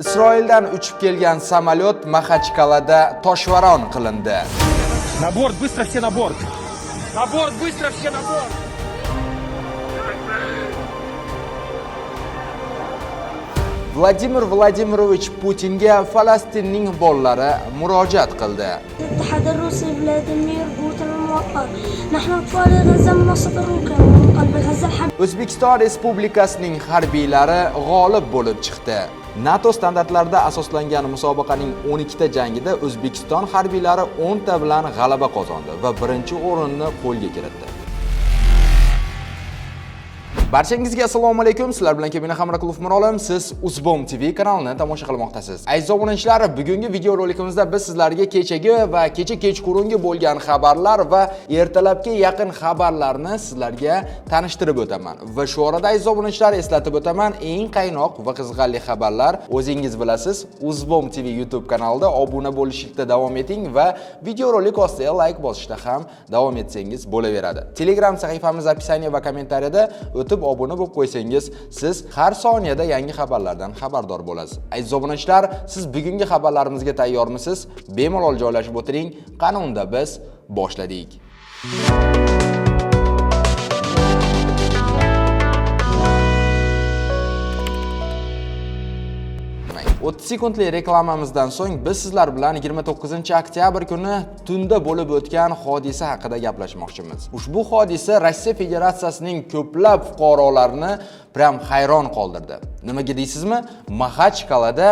Isroildan uchib kelgan samolyot Maxachqalada toshvaron qilindi. На борт, быстро все на борт! На борт, быстро все на борт! Vladimir Vladimirovich Putinga Falastinning bolalari murojaat qildi. الاتحاد الروسي فلاديمير بوتين الموقر نحن أطفال غزة من وسط الركام ومن قلب غزة الحب. O'zbekiston Respublikasining harbiylari g'olib bo'lib chiqdi. NATO standartlarida asoslangan musobaqaning 12 ta jangida O'zbekiston harbiylari 10 ta bilan g'alaba qozondi va birinchi o'rinni qo'lga kiritdi. Barchangizga assalomu alaykum. Sizlar bilan Kemina Hamrakulov Mirolim. Siz Uzbom TV kanalini tomosha qilmoqdasiz. Aziz obunachilar, bugungi video rolikimizda biz sizlarga kechagi va kechqurungi bo'lgan xabarlar va ertalabga yaqin xabarlarni sizlarga tanishtirib o'taman. Va shu orada aziz obunachilar eslatib o'taman, eng qaynoq va qiziqarli xabarlar o'zingiz bilasiz, Uzbom TV YouTube kanalida obuna bo'lishda davom eting va video rolik ostiga like bosishda ham davom etsangiz bo'laveradi. Telegram sahifamiz opisiya va kommentariyada o'tib obuna bo'lib qo'ysangiz, siz har soniyada yangi xabarlardan xabardor bo'lasiz. Aziz obunachilar, siz bugungi xabarlarimizga tayyormisiz? Bemalol joylashib o'tiring. Qani unda biz boshladik. 30 sekundlik reklamamizdan so'ng biz sizlar bilan 29-oktyabr kuni tunda bo'lib o'tgan hodisa haqida gaplashmoqchimiz. Ushbu hodisa Rossiya Federatsiyasining ko'plab fuqarolarini prям hayron qoldirdi. Nimaga deysizmi? Maxachqalada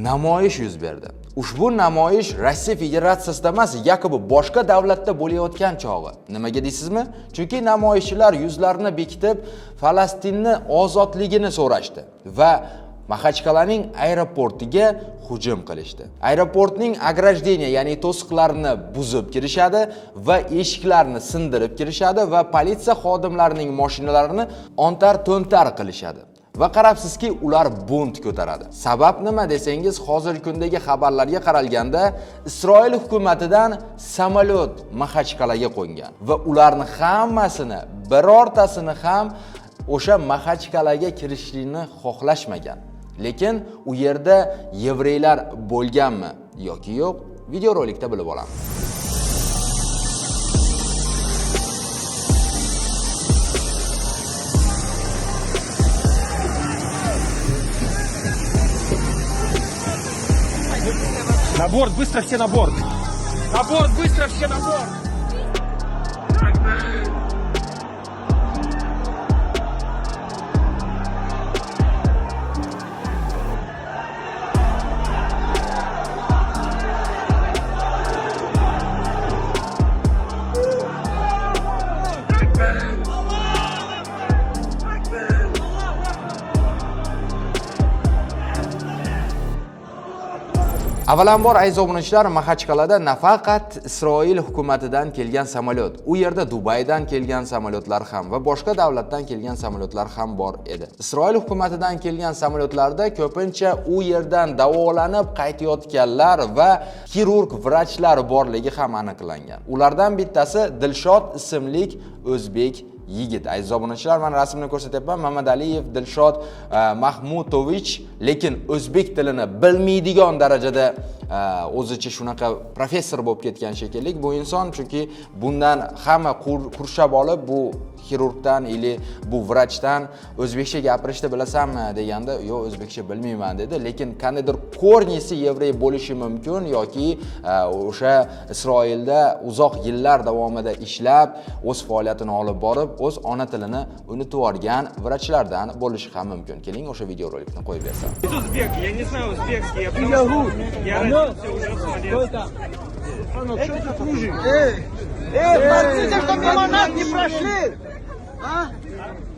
namoyish yuz berdi. Ushbu namoyish Rossiya Federatsiyasida emas, yoki boshqa davlatda bo'layotgan chog'i. Nimaga deysizmi? Chunki namoyishchilar yuzlarini bekitib, Falastinni ozodligini so'rashdi va Maxachqalaning aeroportiga hujum qilishdi. Aeroportning ograjdeniya, ya'ni to'siqlarini buzib kirishadi va eshiklarni sindirib kirishadi va politsiya xodimlarining mashinalarini ontar-to'ntar qilishadi. Va qarabsizki, ular bunt ko'taradi. Sabab nima desangiz, hozirgi kundagi xabarlarga qaralganda, Isroil hukumatidan samolyot Maxachqalaga qo'ngan va ularni hammasini, birortasini ham o'sha Maxachqalaga kirishlikni xohlashmagan. Lekin u yerda yevreylar bo'lganmi yoki yo'q, video rolikda bilib olamiz. На борт, быстро все на борт! На борт, быстро все на борт! Avvalambor aziz obunachilar, Maxachqalada nafaqat Isroil hukumatidan kelgan samolyot, u yerda Dubaydan kelgan samolyotlar ham va boshqa davlatdan kelgan samolyotlar ham bor edi. Isroil hukumatidan kelgan samolyotlarda ko'pincha u yerdan davolanib qaytayotganlar va xirurg vrachlar borligi ham aniqlangan. Ulardan bittasi Dilshod ismli o'zbek yigit. Aziz obunachilar, men rasmini ko'rsatyapman. Mamadaliyev Dilshod Mahmutovich, lekin o'zbek tilini bilmaydigan darajada o'zicha shunaqa professor bo'lib ketgan shekilli bu inson, chunki bundan hamma qurshab olib, bu xirurgdan ili bu vrachdan o'zbekcha gapirishni bilasanmi deganda, yo'q, o'zbekcha bilmayman dedi. Lekin qandaydir kornisi yevrey bo'lishi mumkin yoki o'sha Isroilda uzoq yillar davomida ishlab, o'z faoliyatini olib borib, o'z ona tilini unutib olgan vrachlardan bo'lishi ham mumkin. Keling, o'sha video rolikni qo'yib bersam. Узбек, я не знаю узбекский, я родился уже в Смоленске. Что ты служишь? Смотрите, что мимо нас не прошли! А?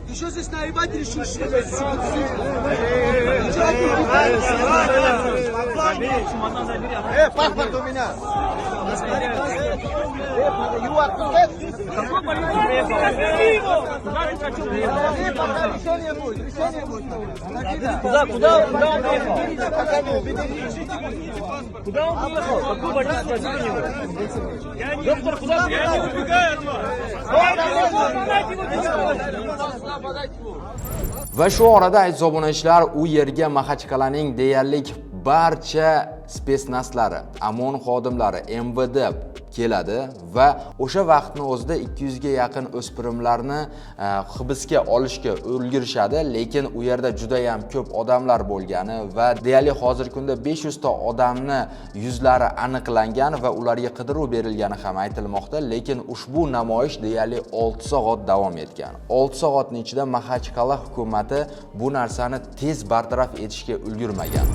Ты что здесь наебать решил, что ли? Паспорт у меня! Решение будет. Куда он поехал? Куда он поехал? Какую больницу спросить у него? Доктор, куда ты? Я не убегаю от вас! Va shu orada aziz obunachilar, u yerga Maxachqalaning deyarli barcha spetsnazlari, OMON xodimlari, MVD keladi va o'sha vaqtni o'zida 200 ga yaqin o'spirimlarni hibsga olishga ulgurishadi, lekin u yerda juda ham ko'p odamlar bo'lgani va deyarli hozirgi kunda 500 ta odamni yuzlari aniqlangan va ularga qidiruv berilgani ham aytilmoqda, lekin ushbu namoyish deyarli 6 soat davom etgan. 6 soatning ichida Maxachqal'a hukumatı bu narsani tez bartaraf etishga ulgurmagan.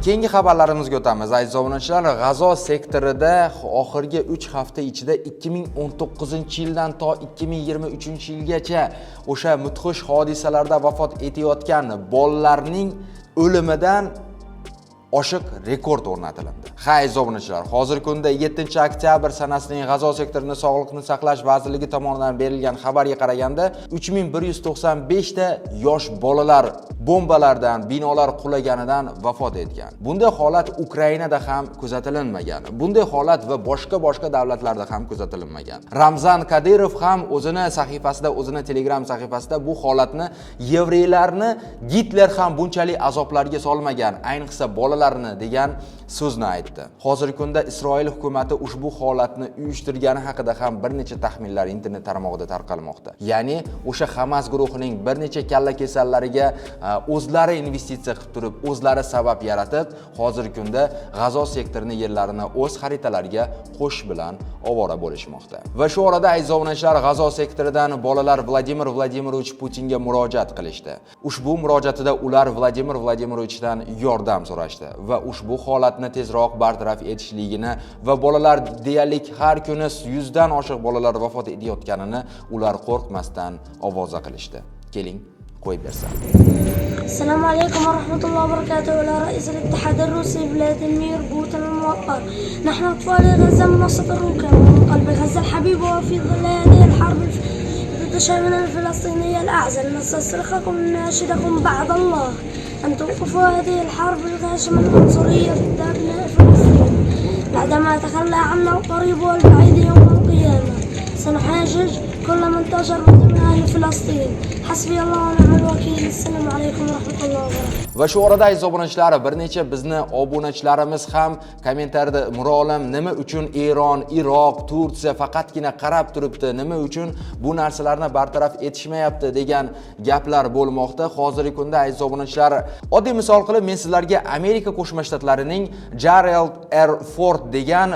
Keyingi xabarlarimizga o'tamiz. Aziz obunachilar, G'azo sektorida oxirgi 3 hafta ichida 2019-yildan to 2023-yilgacha o'sha mudhish hodisalarda vafot etayotgan bolalarning o'limidan oshiq rekord o'rnatildi. Aziz obunachilar, hozirgi kunda 7-oktyabr sanasining G'azo sektorini Sog'liqni saqlash vazirligi tomonidan berilgan xabarga qaraganda 3195 ta yosh bolalar bombalardan, binolar qulaganidan vafot etgan. Bunday holat Ukrainada ham kuzatilmagan. Bunday holat va boshqa davlatlarda ham kuzatilmagan. Ramzan Kadyrov ham o'zini sahifasida, o'zini Telegram sahifasida bu holatni yevreylarni Gitler ham bunchalik azoblarga solmagan, ayniqsa bolalarni degan so'zni aytdi. Hozirgi kunda Isroil hukumati ushbu holatni uyushtirgani haqida ham bir necha taxminlar internet tarmog'ida tarqalmoqda. Ya'ni o'sha Hamas guruhining bir necha kalla kasallariga o'zlari investitsiya qilib turib, o'zlari sabab yaratib, hozirgi kunda G'azo sektorining yerlarini o'z xaritalariga qo'shish bilan ovora bo'lishmoqda. Va shu orada aziz obunachilar, G'azo sektoridan bolalar Vladimir Vladimirovich Putinga murojaat qilishdi. Ushbu murojaatida ular Vladimir Vladimirovichdan yordam so'rashdi va ushbu holatni tezroq bartaraf etishligini va bolalar deyarli har kuni 100 dan oshiq bolalar vafot etayotganini ular qo'rqmasdan ovoza qilishdi. Keling qo'yib bersam. السلام عليكم ورحمة الله وبركاته. إلى رئيس الاتحاد الروسي فلاديمير بوتين الموقر. نحن أطفال غزة منصة الروكا ومن قلب غزة الحبيب، وفي ظل هذه الحرب ضد شعبنا الفلسطيني الأعزل نستصرخكم نناشدكم بعد الله أن توقفوا هذه الحرب الغاشمة العنصرية ضد أبناء فلسطين. بعدما تخلى عنا القريب والبعيد يوم القيامة سنحاجج كل من تجر من أهل فلسطين. حسبي الله ونعم الوكيل. السلام عليكم ورحمة الله وبركاته. Va shu orada aziz obunachilar, bir necha bizni obunachilarimiz ham kommentariyada murolim nima uchun Eron, Iroq, Turkiya faqatgina qarab turibdi, nima uchun bu narsalarni bartaraf etishmayapti degan gaplar bo'lmoqda. Hozirgi kunda aziz obunachilar, oddiy misol qilib men sizlarga Amerika Qo'shma Shtatlarining Gerald R. Ford degan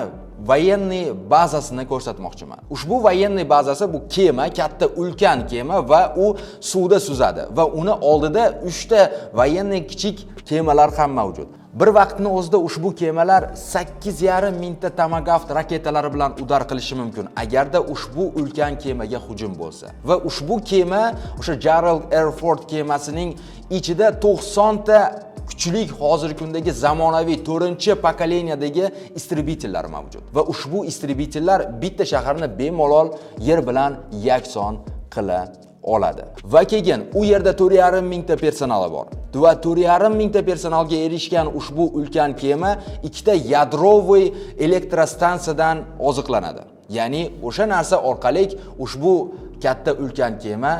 военный bazasini ko'rsatmoqchiman. Ushbu военный bazasi bu kema, katta ulkan kema va u suvda suzadi va uni oldida 3 ta военный kichik kemalar ham mavjud. Bir vaqtning o'zida ushbu kemalar 8,5 mingta Tomahawk raketalari bilan udar qilishi mumkin agarda ushbu ulkan kemaga hujum bo'lsa. Va ushbu kema o'sha Gerald R. Ford kemasining ichida 90 ta kuchlik hozirgi kundagi zamonaviy 4-pokoleniyadagi istribitellar mavjud. Va ushbu istribitellar bitta shaharni bemalol yer bilan yakson qila oladi. Va keyin u yerda 4,5 mingta personali bor. Va 4,5 mingta personalga erishgan ushbu ulkan kema ikkita yadroviy elektrostansiyadan oziqlanadi. Ya'ni o'sha narsa orqali ushbu katta ulkan kema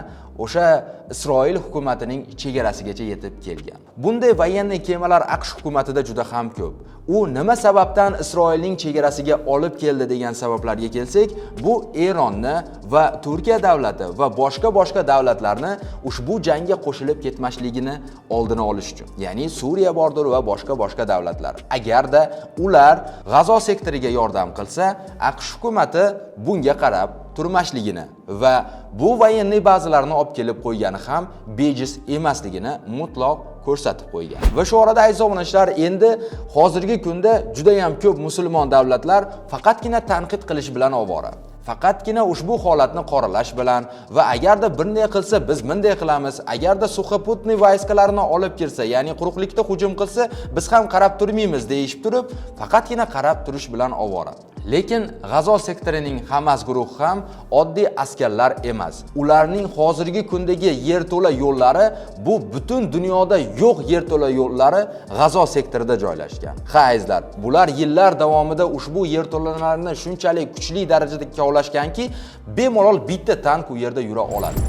o'sha Isroil hukumatining chegarasigacha yetib kelgan. Bunday военный kemalar AQSh hukumatida juda ham ko'p. U nima sababdan Isroilning chegarasiga olib keldi degan sabablarga kelsak, bu Eronni va Turkiya davlati va boshqa davlatlarni ushbu jangga qo'shilib ketmasligini oldini olish uchun. Ya'ni Suriya bordir va boshqa davlatlar. Agarda ular G'azo sektoriga yordam qilsa, AQSh hukumati bunga qarab turmasligini va bu военный bazalarni olib kelib qo'ygani ham bejiz emasligini mutlaq ko'rsatib qo'ygan. Va shu orada aziz obunachilar, endi hozirgi kunda juda ham ko'p musulmon davlatlar faqatgina tanqid qilish bilan ovora. Faqatgina ushbu holatni qoralash bilan va agarda bunday qilsa biz bunday qilamiz, agarda Suxoputniy vayskalarini olib kirsa, ya'ni quruqlikda hujum qilsa, biz ham qarab turmaymiz deyishib turib, faqatgina qarab turish bilan ovora. Lekin G'azo sektorining Hamas guruhi ham oddiy askarlar emas. Ularning hozirgi kundagi yerto'la yo'llari bu butun dunyoda yo'q yerto'la yo'llari G'azo sektorida joylashgan. Ha azizlar, bular yillar davomida ushbu yerto'lalarni shunchalik kuchli darajada kavlashganki, bemalol bitta tank u yerda yura oladi.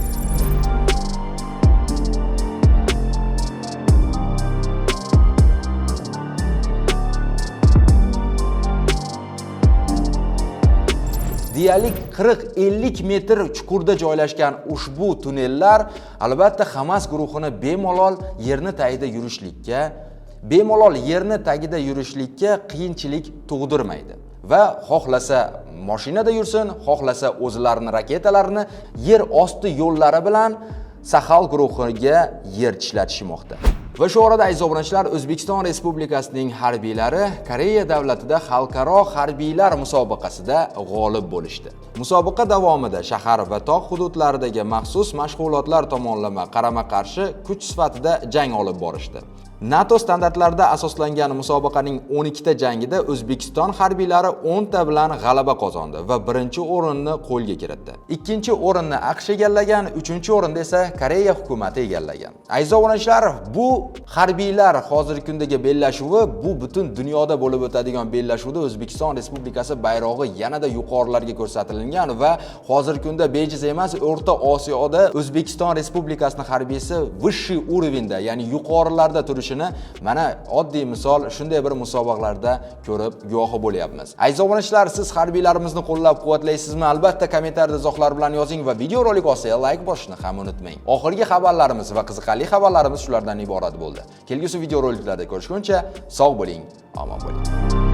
Deyarli 40-50 metr chuqurda joylashgan ushbu tunnellar albatta Hamas guruhini bemalol yerni tagida yurishlikka qiyinchilik tug'dirmaydi. Va xohlasa mashinada yursin, xohlasa o'zlarining raketalarini yer osti yo'llari bilan Sahal guruhiga yer tishlatishmoqda. Va shu orada aziz obunachilar, O'zbekiston Respublikasining harbiylari Koreya davlatida xalqaro harbiylar musobaqasida g'olib bo'lishdi. Musobaqa davomida shahar va tog' hududlaridagi maxsus mashg'ulotlar tomonlama qarama-qarshi kuch sifatida jang olib borishdi. NATO standartlarida asoslangan musobaqaning 12 ta jangida O'zbekiston harbiylari 10 ta bilan g'alaba qozondi va birinchi o'rinni qo'lga kiritdi. Ikkinchi o'rinni AQSh egallagan, uchinchi o'rinda esa Koreya hukumati egallagan. Aziz obunachilar, bu harbiylar hozirgi kundagi bellashuvi, bu butun dunyoda bo'lib o'tadigan bellashuvda O'zbekiston Respublikasi bayrog'i yanada yuqorilarga ko'rsatilgan va hozirgi kunda bejiz emas, O'rta Osiyoda O'zbekiston Respublikasining harbiysi vishshiy urovenda, ya'ni yuqorilarda turish mana oddiy misol shunday bir musobaqalarda ko'rib guvohi bo'lyapmiz. Aziz obunachilar, siz harbiylarimizni qo'llab-quvvatlaysizmi? Albatta kommentariyada izohlar bilan yozing va video rolik ostiga like bosishni ham unutmang. Oxirgi xabarlarimiz va qiziqarli xabarlarimiz shulardan iborat bo'ldi. Kelgusi video roliklarda ko'rishguncha sog' bo'ling, omon bo'ling.